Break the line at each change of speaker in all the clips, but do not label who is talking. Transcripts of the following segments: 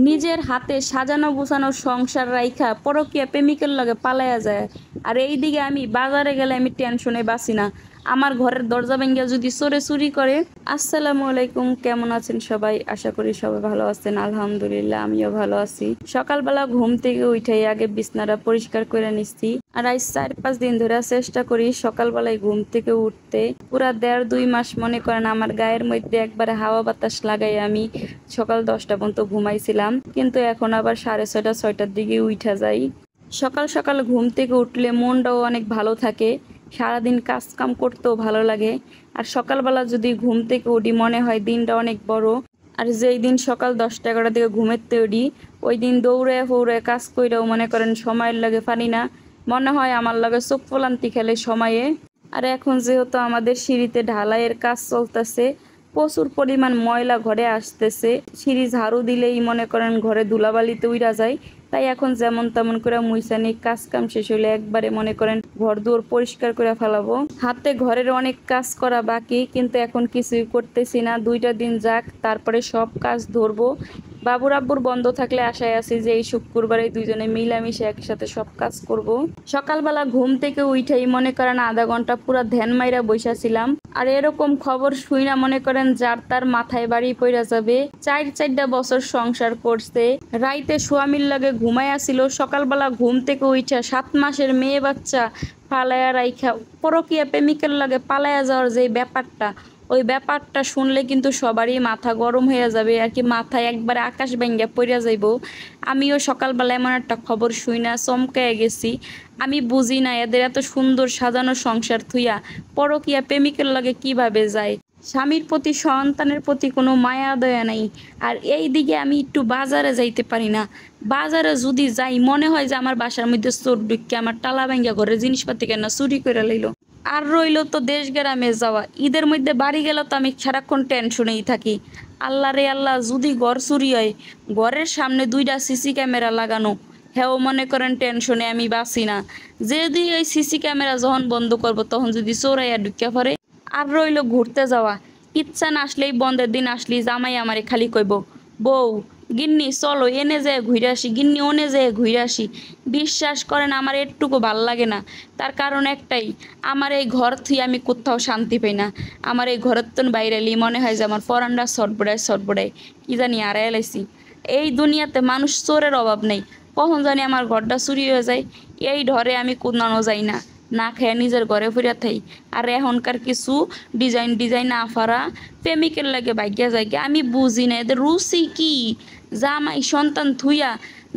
নিজের হাতে সাজানো গোছানো সংসার রাইখা পরকীয়া প্রেমিকের লগে পালাইয়া যায়। আর এইদিকে আমি বাজারে গেলে আমি টেনশনে বাঁচি না, আমার ঘরের দরজা ভেঙে যদি চোরে চুরি করে। আসসালামু আলাইকুম, কেমন আছেন সবাই? আশা করি সবাই ভালো আছেন। আলহামদুলিল্লাহ আমিও ভালো আছি। সকালবেলা ঘুম থেকে উঠাই আগে বিছনাটা পরিষ্কার করে নিচ্ছি। আর আজ 4-5 দিন ধরে চেষ্টা করি সকালবেলায় ঘুম থেকে উঠতে। পুরা 1.5-2 মাস মনে করেন আমার গায়ের মধ্যে একবারে হাওয়া বাতাস লাগাই আমি সকাল 10টা পর্যন্ত ঘুমাইছিলাম, কিন্তু এখন আবার 6:30-6টার দিকে উঠা যাই। সকাল সকাল ঘুম থেকে উঠলে মনটাও অনেক ভালো থাকে, সারাদিন কাজ কাম করতেও ভালো লাগে। আর সকালবেলা যদি ঘুম থেকে উঠি মনে হয় দিনটা অনেক বড়। আর যেই দিন সকাল 10টা-11টার দিকে ঘুমেতে উঠি ওই দিন দৌড়ে ফৌড়ে কাজ কইরাও মনে করেন সময়ের লাগে পারি না, মনে হয় আমার লাগে চোখ ফোলান্তি খেলে সময়ে। আর এখন যেহেতু আমাদের সিঁড়িতে ঢালাইয়ের কাজ চলতেছে, প্রচুর পরিমাণ ময়লা ঘরে আসতেছে, সিঁড়ি ঝাড়ু দিলেই মনে করেন ঘরে ধুলাবালিতে উইরা যায়। তাই এখন যেমন তেমন করে মুইসানি কাজ কাম শেষ হইলে একবারে মনে করেন ঘর দুয়ার পরিষ্কার করে ফেলাবো। হাতে ঘরের অনেক কাজ করা বাকি, কিন্তু এখন কিছুই করতেছি না। 2টা দিন যাক, তারপরে সব কাজ ধরবো। বাবুর আব্বুর বন্ধ থাকলে আশায় আছি যে এই শুক্রবারে দুইজনে মিলামিশে একসাথে সব কাজ করব। সকালবেলা ঘুম থেকে উঠেই মনে করেন আধা ঘন্টা পুরো ধ্যান মাইরা বইসাছিলাম। আর এরকম খবর শুই না মনে করেন যার তার মাথায় বাড়ি পড়া যাবে। 4 বছর সংসার করছে, রাইতে স্বামীর লাগে ঘুমাই আসিল, সকালবেলা ঘুম থেকে উঠা 7 মাসের মেয়ে বাচ্চা পালায়া রাইখা পরকীয়া প্রেমিকের লাগে পালায়া যাওয়ার যে ব্যাপারটা, ওই ব্যাপারটা শুনলে কিন্তু সবারই মাথা গরম হয়ে যাবে আর কি, মাথায় একবারে আকাশ ভেঙ্গে পড়ে যাইব। আমিও সকালবেলা এমন একটা খবর শুই না চমকায় গেছি। আমি বুঝি না এদের এত সুন্দর সাজানো সংসার থুইয়া পরকীয়া প্রেমিকের লাগে কিভাবে যায়। স্বামীর প্রতি সন্তানের প্রতি কোনো মায়া দয়া নাই। আর এই দিকে আমি একটু বাজারে যাইতে পারি না, বাজারে যদি যাই মনে হয় যে আমার বাসার মধ্যে চোর ঢুকে আমার টালা ভাঙ্গা ঘরের জিনিসপাতি কেন চুরি করে লইলো। আর রইল তো দেশ গ্রামে যাওয়া, ঈদের মধ্যে বাড়ি গেলে তো আমি সারাক্ষণ টেনশনেই থাকি। আল্লাহ রে আল্লাহ, যদি ঘর চুরি হয়, ঘরের সামনে 2টা সিসি ক্যামেরা লাগানো, হ্যাঁ মনে করেন টেনশনে আমি বাঁচি না। যদি এই সিসি ক্যামেরা যখন বন্ধ করব তখন যদি চোরাইয়া ঢুকে পড়ে। আর রইল ঘুরতে যাওয়া, ইচ্ছা না আসলেই বন্ধের দিন আসলেই জামাই আমারে খালি কইব, বউ গিন্নি চলো এনে যায় ঘুরে আসি, গিন্নি ওনে যায় ঘুরে আসি। বিশ্বাস করেন আমার একটুকু ভাল লাগে না। তার কারণ একটাই, আমার এই ঘর থুই আমি কোথাও শান্তি পাই না। আমার এই ঘরের তো বাইরে এলি মনে হয় যে আমার পরানটা ছটবড়ায় কি জানি আড়াই লাইছি। এই দুনিয়াতে মানুষ চোরের অভাব নেই, কখন জানি আমার ঘরটা চুরি হয়ে যায়। এই ধরে আমি কোদানো যাই না, না খেয়ে নিজের ঘরে ফিরে থাই। আর এখনকার কিছু ডিজাইন আফারা প্রেমিকের লাগে ভাগ্যা যায়, আমি বুঝি না এদের রুচি কি। জামাই সন্তান থুইয়া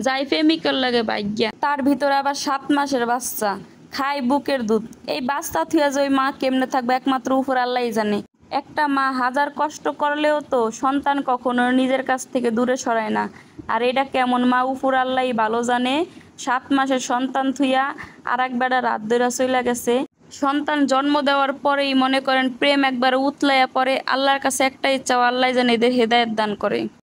যাই প্রেমিকের লাগে ভাগ্যা, তার ভিতরে আবার 7 মাসের বাচ্চা খায় বুকের দুধ। এই বাচ্চা থুইয়া যে ওই মা কেমনে থাকবে একমাত্র উপর আল্লাহই জানে। একটা মা হাজার কষ্ট করলেও তো সন্তান কখনো নিজের কাছ থেকে দূরে সরায় না। আর এটা কেমন মা উপর আল্লাহই ভালো জানে। 7 মাসের সন্তান থুইয়া আর এক বেটা রাত ধইরা চইলা গেছে। সন্তান জন্ম দেওয়ার পরেই মনে করেন প্রেম একবার উতলাইয়া পড়ে। আল্লাহর কাছে একটাই চাও, আল্লাহ যেন এদের হেদায়েত দান করে।